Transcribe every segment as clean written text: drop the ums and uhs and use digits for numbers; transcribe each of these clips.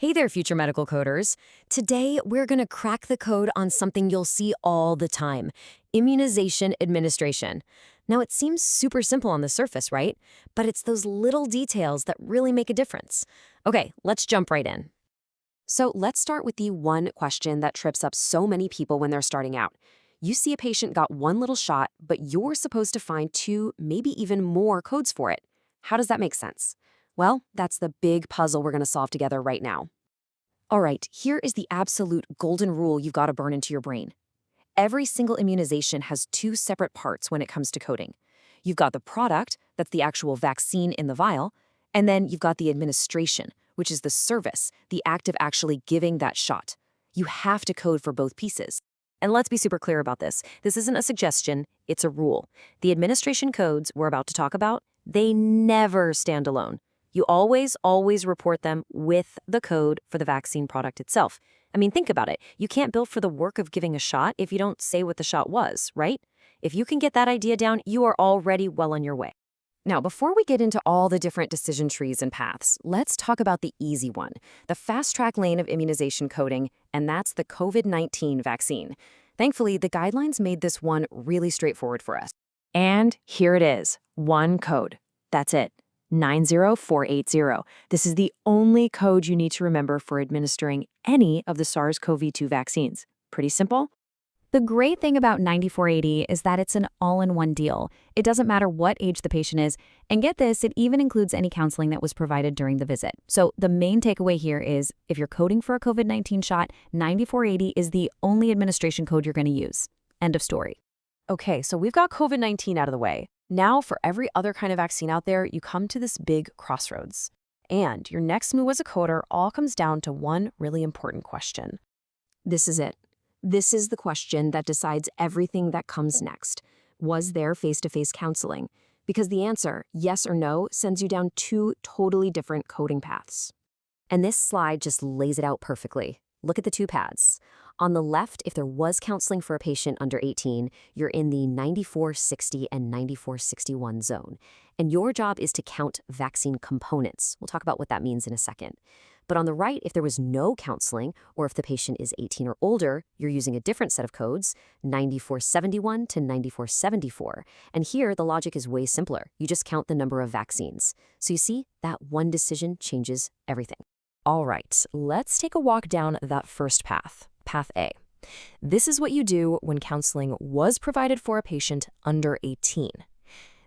Hey there, future medical coders. Today, we're going to crack the code on something you'll see all the time: immunization administration. Now, it seems super simple on the surface, right? But it's those little details that really make a difference. Okay, let's jump right in. So, let's start with the one question that trips up so many people when they're starting out. You see a patient got one little shot, but you're supposed to find two, maybe even more codes for it. How does that make sense? Well, that's the big puzzle we're going to solve together right now. All right, here is the absolute golden rule you've got to burn into your brain. Every single immunization has two separate parts when it comes to coding. You've got the product, that's the actual vaccine in the vial, and then you've got the administration, which is the service, the act of actually giving that shot. You have to code for both pieces. And let's be super clear about this. This isn't a suggestion, it's a rule. The administration codes we're about to talk about, they never stand alone. You always report them with the code for the vaccine product itself. I mean, think about it. You can't bill for the work of giving a shot if you don't say what the shot was, right? If you can get that idea down, you are already well on your way. Now, before we get into all the different decision trees and paths, let's talk about the easy one, the fast-track lane of immunization coding, and that's the COVID-19 vaccine. Thankfully, the guidelines made this one really straightforward for us. And here it is, one code. That's it. 90480. This is the only code you need to remember for administering any of the SARS-CoV-2 vaccines. Pretty simple? The great thing about 9480 is that it's an all-in-one deal. It doesn't matter what age the patient is, and get this, it even includes any counseling that was provided during the visit. So the main takeaway here is, if you're coding for a COVID-19 shot, 9480 is the only administration code you're going to use. End of story. Okay, so we've got COVID-19 out of the way. Now, for every other kind of vaccine out there, you come to this big crossroads. And your next move as a coder all comes down to one really important question. This is it. This is the question that decides everything that comes next. Was there face-to-face counseling? Because the answer, yes or no, sends you down two totally different coding paths. And this slide just lays it out perfectly. Look at the two paths. On the left, if there was counseling for a patient under 18, you're in the 9460 and 9461 zone. And your job is to count vaccine components. We'll talk about what that means in a second. But on the right, if there was no counseling, or if the patient is 18 or older, you're using a different set of codes, 9471 to 9474. And here, the logic is way simpler. You just count the number of vaccines. So you see, that one decision changes everything. All right, let's take a walk down that first path, Path A. This is what you do when counseling was provided for a patient under 18.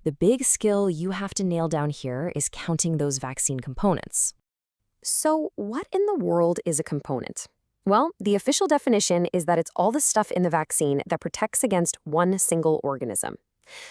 The big skill you have to nail down here is counting those vaccine components. So what in the world is a component? Well, the official definition is that it's all the stuff in the vaccine that protects against one single organism.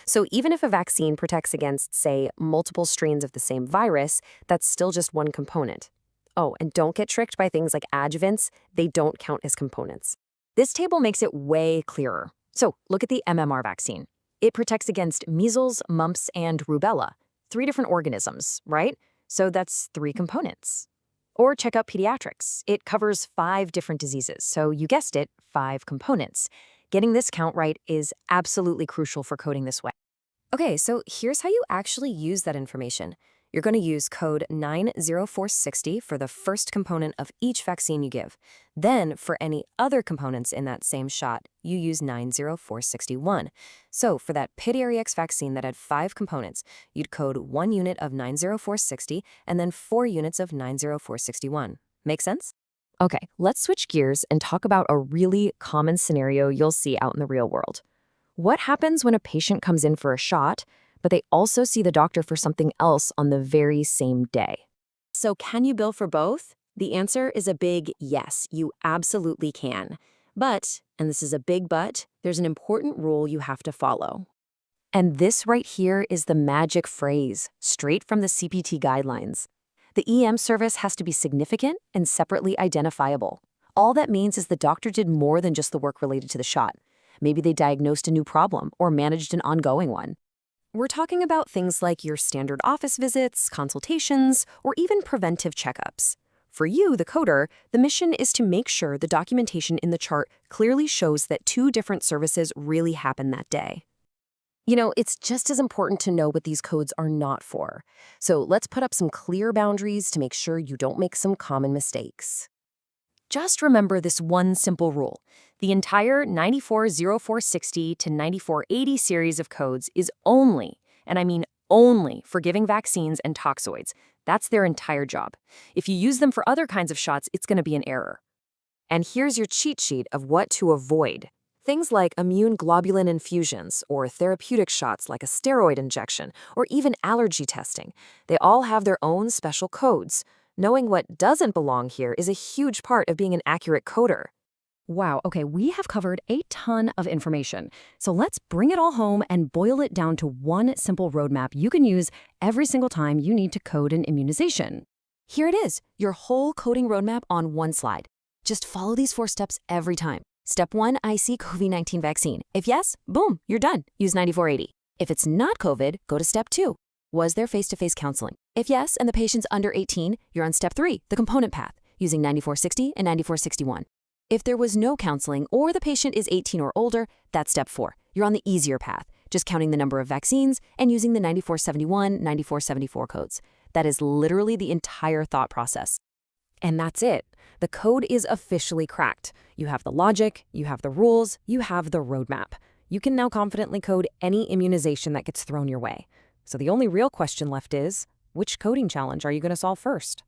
So even if a vaccine protects against, say, multiple strains of the same virus, that's still just one component. Oh, and don't get tricked by things like adjuvants. They don't count as components. This table makes it way clearer. So look at the MMR vaccine. It protects against measles, mumps, and rubella. 3 different organisms, right? So that's 3 components. Or check out pediatrics. It covers 5 different diseases. So you guessed it, 5 components. Getting this count right is absolutely crucial for coding this way. Okay, so here's how you actually use that information. You're going to use code 90460 for the first component of each vaccine you give. Then, for any other components in that same shot, you use 90461. So, for that PID-AREX vaccine that had 5 components, you'd code 1 unit of 90460 and then 4 units of 90461. Make sense? Okay, let's switch gears and talk about a really common scenario you'll see out in the real world. What happens when a patient comes in for a shot, but they also see the doctor for something else on the very same day? So can you bill for both? The answer is a big yes, you absolutely can. But, and this is a big but, there's an important rule you have to follow. And this right here is the magic phrase, straight from the CPT guidelines. The EM service has to be significant and separately identifiable. All that means is the doctor did more than just the work related to the shot. Maybe they diagnosed a new problem or managed an ongoing one. We're talking about things like your standard office visits, consultations, or even preventive checkups. For you, the coder, the mission is to make sure the documentation in the chart clearly shows that 2 different services really happened that day. It's just as important to know what these codes are not for. So let's put up some clear boundaries to make sure you don't make some common mistakes. Just remember this one simple rule. The entire 940460 to 9480 series of codes is only, and I mean only, for giving vaccines and toxoids. That's their entire job. If you use them for other kinds of shots, it's going to be an error. And here's your cheat sheet of what to avoid. Things like immune globulin infusions or therapeutic shots like a steroid injection or even allergy testing. They all have their own special codes. Knowing what doesn't belong here is a huge part of being an accurate coder. Wow, okay, we have covered a ton of information. So let's bring it all home and boil it down to one simple roadmap you can use every single time you need to code an immunization. Here it is, your whole coding roadmap on one slide. Just follow these 4 steps every time. Step 1, IC COVID-19 vaccine. If yes, boom, you're done. Use 9480. If it's not COVID, go to step 2. Was there face-to-face counseling? If yes, and the patient's under 18, you're on step 3, the component path, using 9460 and 9461. If there was no counseling or the patient is 18 or older, that's step 4. You're on the easier path, just counting the number of vaccines and using the 9471, 9474 codes. That is literally the entire thought process. And that's it. The code is officially cracked. You have the logic, you have the rules, you have the roadmap. You can now confidently code any immunization that gets thrown your way. So the only real question left is, which coding challenge are you going to solve first?